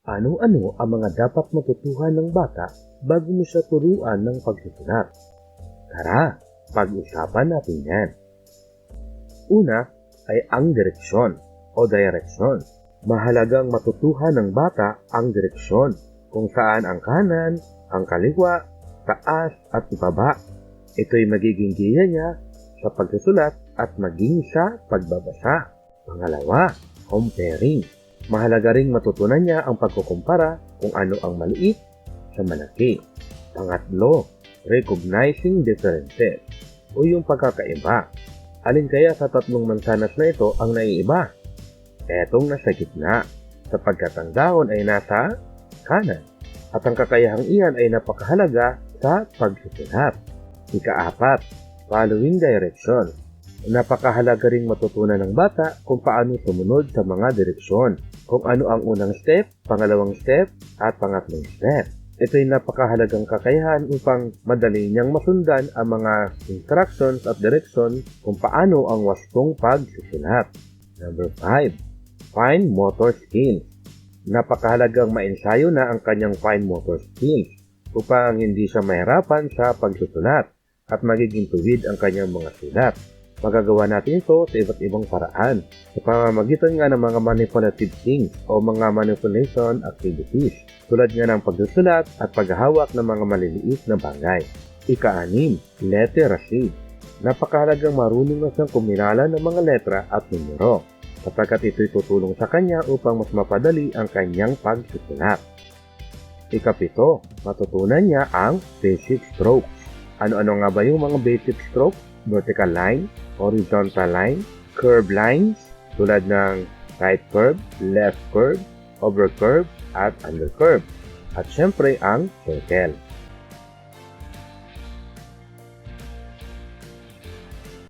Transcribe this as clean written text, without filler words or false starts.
Ano-ano ang mga dapat matutuhan ng bata bago mo siya turuan ng pagsusulat? Tara, pag-usapan natin yan. Una ay ang direksyon o direction. Mahalagang matutuhan ng bata ang direksyon, kung saan ang kanan, ang kaliwa, taas at ibaba. Ito'y magiging giya niya sa pagsusulat at maging sa pagbabasa. Pangalawa, comparing. Mahalaga ring matutunan niya ang pagkukumpara kung ano ang maliit sa malaki. Pangatlo, recognizing differences o yung pagkakaiba. Alin kaya sa tatlong mansanas na ito ang naiiba? Etong nasa gitna, sapagkat ang dahon ay nasa kanan at ang kakayahang iyan ay napakahalaga sa pagsusulat. Ika-apat, following direction. Napakahalaga ring matutunan ng bata kung paano sumunod sa mga direksyon. Kung ano ang unang step, pangalawang step, at pangatlong step. Ito'y napakahalagang kakayahan upang madali niyang masundan ang mga instructions at direction kung paano ang wastong pagsusulat. Number 5. Fine motor skills. Napakahalagang maensayo na ang kanyang fine motor skills upang hindi siya mahirapan sa pagsusulat at magiging tuwid ang kanyang mga sulat. Magagawa natin ito sa iba't ibang paraan sa pamamagitan nga ng mga manipulative things o mga manipulation activities tulad nga ng pagsusulat at paghahawak ng mga maliliit na bagay. Ika-6, literacy. Napakahalagang marunong na siyang kuminala ng mga letra at numero sapagkat ito'y tutulong sa kanya upang mas mapadali ang kanyang pagsusulat. Ika-7, matutunan niya ang basic strokes. Ano-ano nga ba yung mga basic strokes? Vertical line, horizontal line, curve lines tulad ng right curve, left curve, over curve, at under curve. At syempre ang circle.